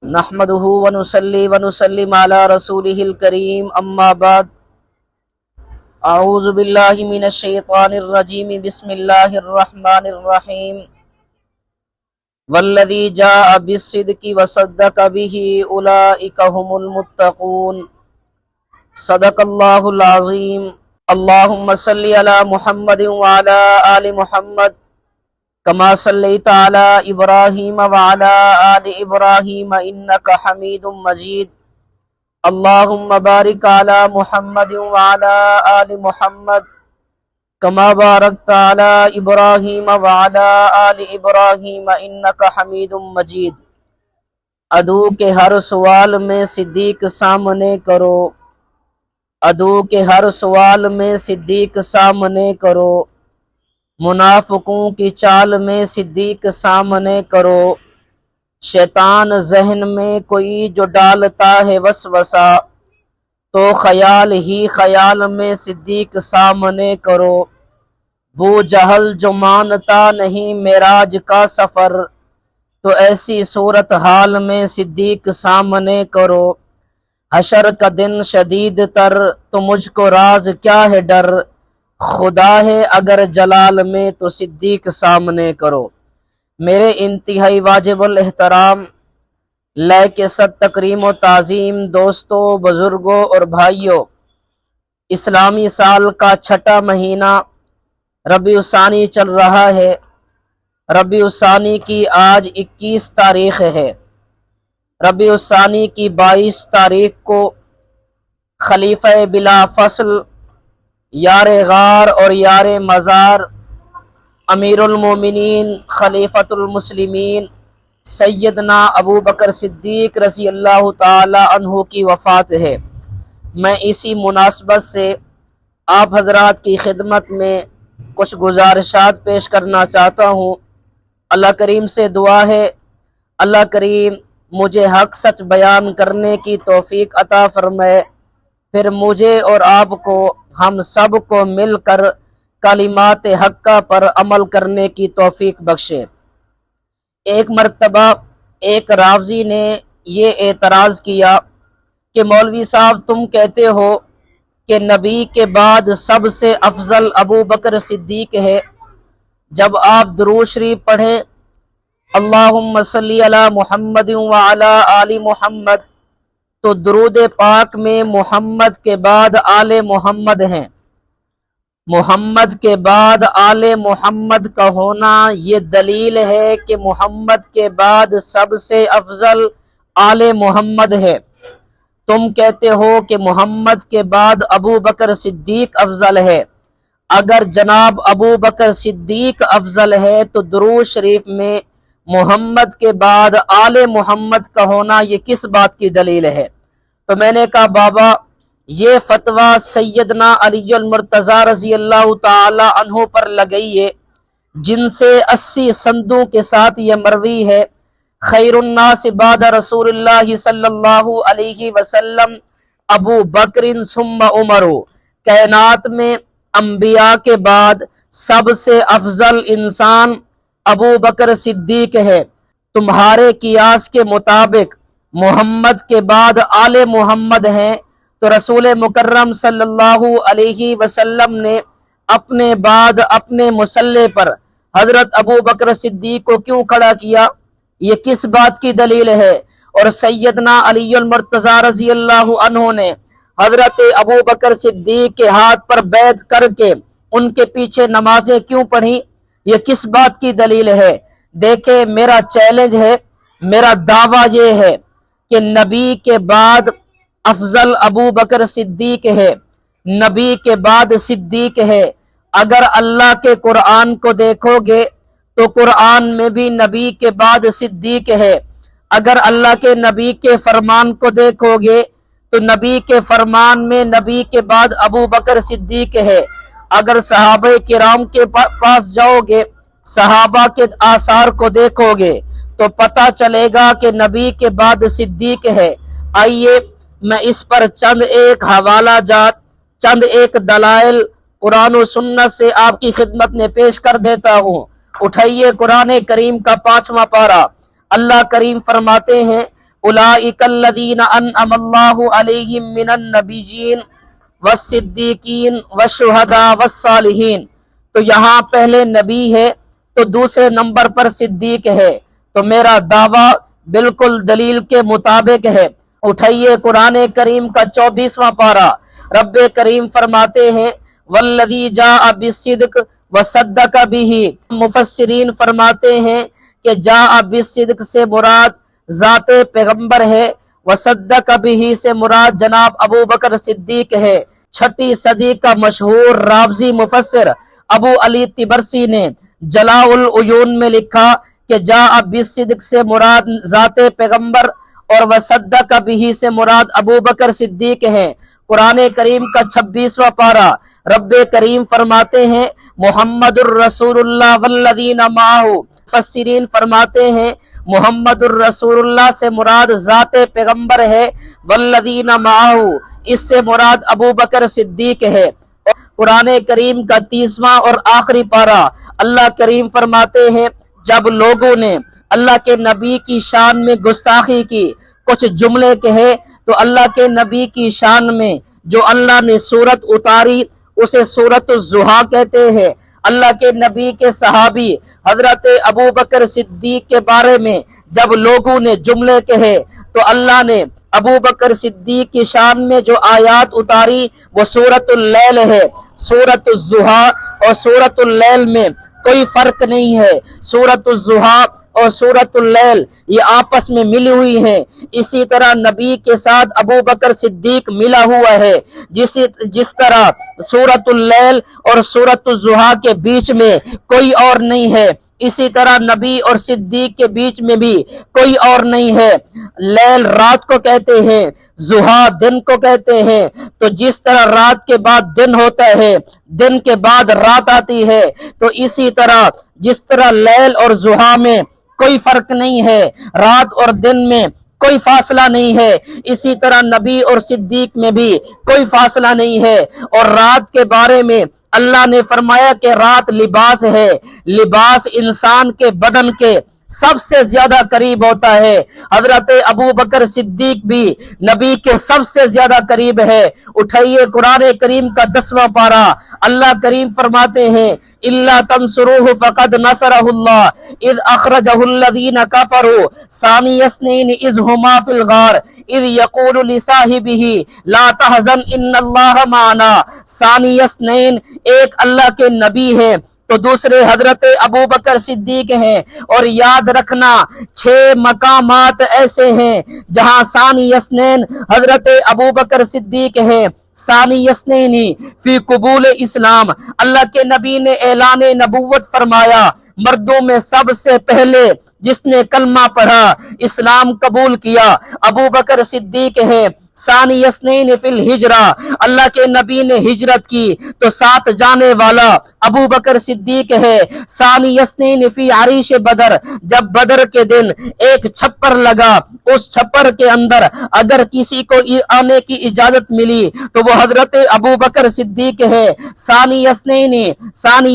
نحمده ونصلي ونسلم على رسوله الكريم اما بعد اعوذ باللہ من الشیطان الرجیم بسم اللہ الرحمن الرحیم والذی جاء بالصدق وصدق به اولئک هم المتقون صدق اللہ العظیم اللہم صلی علی محمد وعلی آل محمد کما صلیت علی ابراہیم وعلی آل ابراہیم انک حمید مجید اللہم بارک علی محمد وعلی آل محمد کما بارکت علی ابراہیم وعلی آل ابراہیم انک حمید مجید۔ عدو کے ہر سوال میں صدیق سامنے کرو، عدو کے ہر سوال میں صدیق سامنے کرو، منافقوں کی چال میں صدیق سامنے کرو، شیطان ذہن میں کوئی جو ڈالتا ہے وسوسہ تو خیال ہی خیال میں صدیق سامنے کرو، بو جہل جو مانتا نہیں معراج کا سفر تو ایسی صورتحال میں صدیق سامنے کرو، حشر کا دن شدید تر تو مجھ کو راز کیا ہے ڈر، خدا ہے اگر جلال میں تو صدیق سامنے کرو۔ میرے انتہائی واجب الاحترام لائق صد تکریم و تعظیم دوستوں، بزرگوں اور بھائیوں، اسلامی سال کا چھٹا مہینہ ربیع الثانی چل رہا ہے۔ ربیع الثانی کی آج 21 تاریخ ہے۔ ربیع الثانی کی 22 تاریخ کو خلیفہ بلا فصل، یار غار اور یار مزار، امیر المومنین خلیفۃ المسلمین سیدنا ابو بکر صدیق رضی اللہ تعالی عنہ کی وفات ہے۔ میں اسی مناسبت سے آپ حضرات کی خدمت میں کچھ گزارشات پیش کرنا چاہتا ہوں۔ اللہ کریم سے دعا ہے اللہ کریم مجھے حق سچ بیان کرنے کی توفیق عطا فرمائے، پھر مجھے اور آپ کو، ہم سب کو مل کر کلمات حقہ پر عمل کرنے کی توفیق بخشے۔ ایک مرتبہ ایک راوی نے یہ اعتراض کیا کہ مولوی صاحب تم کہتے ہو کہ نبی کے بعد سب سے افضل ابو بکر صدیق ہے، جب آپ درود شریف پڑھیں اللہم صلی علی محمد وعلی آل محمد تو درود پاک میں محمد کے بعد آل محمد ہیں، محمد کے بعد آل محمد کا ہونا یہ دلیل ہے کہ محمد کے بعد سب سے افضل آل محمد ہے۔ تم کہتے ہو کہ محمد کے بعد ابو بکر صدیق افضل ہے، اگر جناب ابو بکر صدیق افضل ہے تو درود شریف میں محمد کے بعد آل محمد کا ہونا یہ کس بات کی دلیل ہے؟ تو میں نے کہا بابا یہ فتویٰ سیدنا علی المرتضیٰ رضی اللہ تعالی عنہ پر لگئی ہے، جن سے 80 سندوں کے ساتھ یہ مروی ہے، خیر الناس بعد رسول اللہ صلی اللہ علیہ وسلم ابو بکر ثم عمر، کائنات میں انبیاء کے بعد سب سے افضل انسان ابو بکر صدیق ہے۔ تمہارے قیاس کے مطابق محمد کے بعد آل محمد ہیں، تو رسول مکرم صلی اللہ علیہ وسلم نے اپنے بعد اپنے مصلی پر حضرت ابو بکر صدیق کو کیوں کھڑا کیا؟ یہ کس بات کی دلیل ہے؟ اور سیدنا علی المرتضیٰ رضی اللہ عنہ نے حضرت ابو بکر صدیق کے ہاتھ پر بیعت کر کے ان کے پیچھے نمازیں کیوں پڑھی؟ یہ کس بات کی دلیل ہے؟ دیکھیں میرا چیلنج ہے، میرا دعویٰ یہ ہے کہ نبی کے بعد افضل ابو بکر صدیق ہے، نبی کے بعد صدیق ہے۔ اگر اللہ کے قرآن کو دیکھو گے تو قرآن میں بھی نبی کے بعد صدیق ہے، اگر اللہ کے نبی کے فرمان کو دیکھو گے تو نبی کے فرمان میں نبی کے بعد ابو بکر صدیق ہے، اگر صحابہ کرام کے پاس جاؤ گے، صحابہ کے آثار کو دیکھو گے تو پتہ چلے گا کہ نبی کے بعد صدیق ہے۔ آئیے میں اس پر چند ایک حوالہ جات، چند ایک دلائل قرآن و سنت سے آپ کی خدمت میں پیش کر دیتا ہوں۔ اٹھائیے قرآن کریم کا 5واں پارہ، اللہ کریم فرماتے ہیں اولئک الذین انعم اللہ علیہم من النبیین والصدیقین والشہداء والصالحین۔ تو یہاں پہلے نبی ہے تو دوسرے نمبر پر صدیق ہے، تو میرا دعویٰ بالکل دلیل کے مطابق ہے۔ اٹھائیے قرآن کریم کا 24واں پارہ، رب کریم فرماتے ہیں والذی جاء بالصدق وصدق بہ۔ مفسرین فرماتے ہیں کہ جاء بالصدق سے مراد ذات پیغمبر ہے، وصدق بہ سے مراد جناب ابو بکر صدیق ہے۔ 6 صدی کا مشہور رافضی مفسر ابو علی طبرسی نے جلاء العیون میں لکھا کہ جاء بالصدق سے مراد ذات پیغمبر اور وصدق بہ سے مراد ابو بکر صدیق ہیں۔ قرآن کریم کا 26واں پارہ، رب کریم فرماتے ہیں محمد الرسول اللہ والذین معہ۔ مفسرین فرماتے ہیں محمد الرسول اللہ سے مراد ذات پیغمبر ہے، والذین معہ اس سے مراد ابو بکر صدیق ہے۔ قرآن کریم کا 30واں اور آخری پارہ، اللہ کریم فرماتے ہیں جب لوگوں نے اللہ کے نبی کی شان میں گستاخی کی، کچھ جملے کہے، تو اللہ کے نبی کی شان میں جو اللہ نے سورت اتاری اسے سورت الضحیٰ کہتے ہیں۔ اللہ کے نبی کے صحابی حضرت ابو بکر صدیق کے بارے میں جب لوگوں نے جملے کہے تو اللہ نے ابو بکر صدیق کی شان میں جو آیات اتاری وہ سورت اللیل ہے۔ سورت الضحیٰ اور سورت اللیل میں کوئی فرق نہیں ہے، سورت الضحیٰ اور سورت اللیل یہ آپس میں ملی ہوئی ہیں۔ اسی طرح نبی کے ساتھ ابو بکر صدیق ملا ہوا ہے، جس طرح سورت اللیل اور سورت الضحیٰ کے بیچ میں کوئی اور نہیں ہے، اسی طرح نبی اور صدیق کے بیچ میں بھی کوئی اور نہیں ہے۔ لیل رات کو کہتے ہیں، ضحیٰ دن کو کہتے ہیں، تو جس طرح رات کے بعد دن ہوتا ہے، دن کے بعد رات آتی ہے، تو اسی طرح جس طرح لیل اور ضحیٰ میں کوئی فرق نہیں ہے، رات اور دن میں کوئی فاصلہ نہیں ہے، اسی طرح نبی اور صدیق میں بھی کوئی فاصلہ نہیں ہے۔ اور رات کے بارے میں اللہ نے فرمایا کہ رات لباس ہے، لباس انسان کے بدن کے سب سے زیادہ قریب ہوتا ہے۔ حضرت ابو بکر صدیق بھی نبی کے سب سے زیادہ قریب ہے۔ اٹھائیے قرآن کریم کا 10واں پارہ، اللہ کریم فرماتے ہیں اِلَّا تَنْصُرُوهُ فَقَدْ نَصَرَهُ اللَّهُ إِذْ أَخْرَجَهُ الَّذِينَ كَفَرُوا ثَانِيَ اثْنَيْنِ إِذْ هُمَا فِي الْغَارِ إِذْ يَقُولُ لِصَاحِبِهِ لَا تَحْزَنْ إِنَّ اللَّهَ مَعَنَا۔ ثانِيَ اثْنَيْنِ ایک اللہ کے نبی ہے تو دوسرے حضرت ابو بکر صدیق ہیں، اور یاد رکھنا 6 مقامات ایسے ہیں جہاں ثانی اثنین حضرت ابو بکر صدیق ہیں۔ ثانی اثنین فی قبول اسلام، اللہ کے نبی نے اعلان نبوت فرمایا، مردوں میں سب سے پہلے جس نے کلمہ پڑھا، اسلام قبول کیا، ابو بکر صدیق ہے۔ ثانی اثنین فی الہجرہ، اللہ کے نبی نے ہجرت کی تو ساتھ جانے والا ابو بکر صدیق ہے۔ ثانی اثنین فی عریش بدر، جب بدر کے دن ایک چھپر لگا، اس چھپر کے اندر اگر کسی کو آنے کی اجازت ملی تو وہ حضرت ابو بکر صدیق ہے۔ ثانی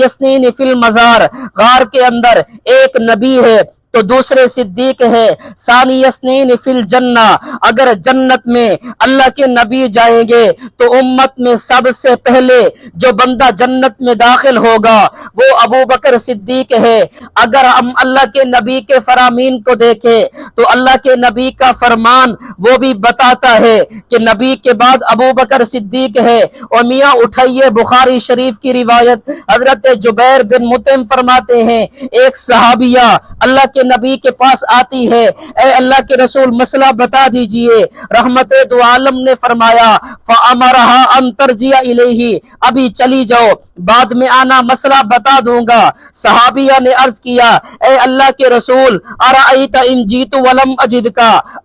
اثنین فی المزار، غار کے اندر ایک نبی ہے تو دوسرے صدیق ہے۔ ثانی اثنین فی الجنہ، اگر جنت میں اللہ کے نبی جائیں گے تو امت میں سب سے پہلے جو بندہ جنت میں داخل ہوگا وہ ابو بکر صدیق ہے۔ اگر ہم اللہ کے نبی کے فرامین کو دیکھیں تو اللہ کے نبی کا فرمان وہ بھی بتاتا ہے کہ نبی کے بعد ابو بکر صدیق ہے۔ اور میاں اٹھائیے بخاری شریف کی روایت، حضرت جبیر بن مطعم فرماتے ہیں ایک صحابیہ اللہ کے نبی کے پاس آتی ہے، اے اللہ کے رسول مسئلہ بتا دیجئے۔ رحمت دو عالم نے فرمایا فَأَمَرَهَا أَن تَرْجِعَ إِلَيْهِ، ابھی چلی جاؤ، بعد میں آنا، مسئلہ بتا دوں گا۔ صحابیہ نے عرض کیا اے اللہ کے رسول أَرَأَيْتَ إِن جِئْتُ وَلَمْ أَجِدْكَ،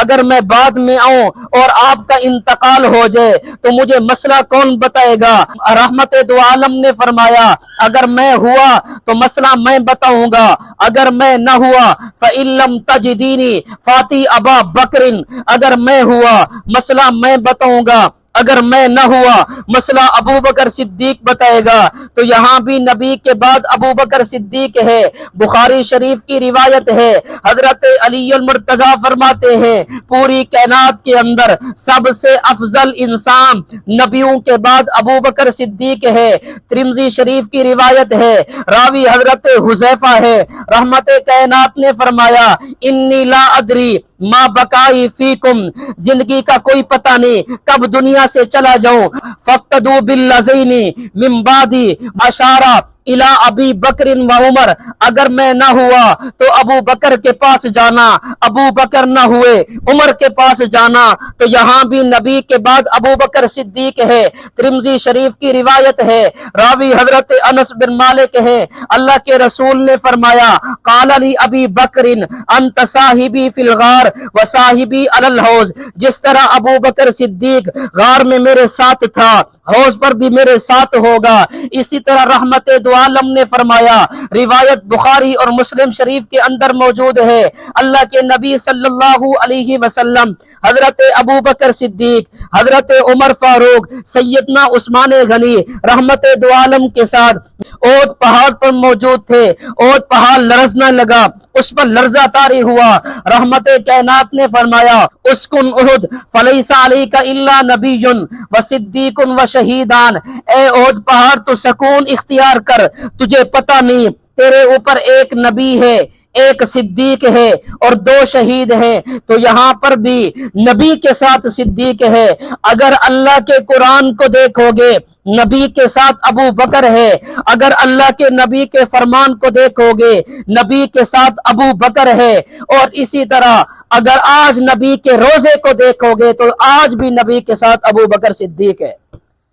اگر میں بعد میں آؤں اور آپ کا انتقال ہو جائے تو مجھے مسئلہ کون بتائے گا؟ رحمت دو عالم نے فرمایا اگر میں ہوا تو مسئلہ میں بتاؤں گا، اگر میں نہ ہوا فَإِن لَّمْ تَجِدِينِ فَأْتِ أَبَا بَكْرٍ، اگر میں ہوا مسئلہ میں بتاؤں گا، اگر میں نہ ہوا مسئلہ ابو بکر صدیق بتائے گا۔ تو یہاں بھی نبی کے بعد ابو بکر صدیق ہے۔ بخاری شریف کی روایت ہے، حضرت علی المرتضیٰ فرماتے ہیں پوری کائنات کے اندر سب سے افضل انسان نبیوں کے بعد ابو بکر صدیق ہے۔ ترمذی شریف کی روایت ہے، راوی حضرت حذیفہ ہے، رحمت کائنات نے فرمایا انی لا ادری ما بقائی فیکم، زندگی کا کوئی پتہ نہیں کب دنیا سے چلا جاؤں، فاقتدوا باللذین من بعدی اشارہ الی ابی بکر و عمر، اگر میں نہ ہوا تو ابو بکر کے پاس جانا، ابو بکر نہ ہوئے عمر کے پاس جانا۔ تو یہاں بھی نبی کے بعد ابو بکر صدیق ہے۔ ترمذی شریف کی روایت ہے، راوی حضرت انس بن مالک ہے، اللہ کے رسول نے فرمایا قال لی ابی بکر انت صاحبی فی الغار و صاحبی علی الحوض، جس طرح ابو بکر صدیق غار میں میرے ساتھ تھا، حوض پر بھی میرے ساتھ ہوگا۔ اسی طرح رحمت دو عالم نے فرمایا، روایت بخاری اور مسلم شریف کے اندر موجود ہے، اللہ کے نبی صلی اللہ علیہ وسلم حضرت ابو بکر صدیق، حضرت عمر فاروق، سیدنا عثمان غنی رحمت دو عالم کے ساتھ احد پہاڑ پر موجود تھے۔ احد پہاڑ لرزنے لگا، اس پر لرزہ طاری ہوا، رحمت کائنات نے فرمایا اسکن احد فلیس علیک الا نبی و صدیق و شہیدان، اے احد پہاڑ تو سکون اختیار کر، تجھے پتہ نہیں تیرے اوپر ایک نبی ہے، ایک صدیق ہے اور دو شہید ہیں۔ تو یہاں پر بھی نبی کے ساتھ صدیق ہے۔ اگر اللہ کے قرآن کو دیکھو گے نبی کے ساتھ ابو بکر ہے، اگر اللہ کے نبی کے فرمان کو دیکھو گے نبی کے ساتھ ابو بکر ہے، اور اسی طرح اگر آج نبی کے روزے کو دیکھو گے تو آج بھی نبی کے ساتھ ابو بکر صدیق ہے۔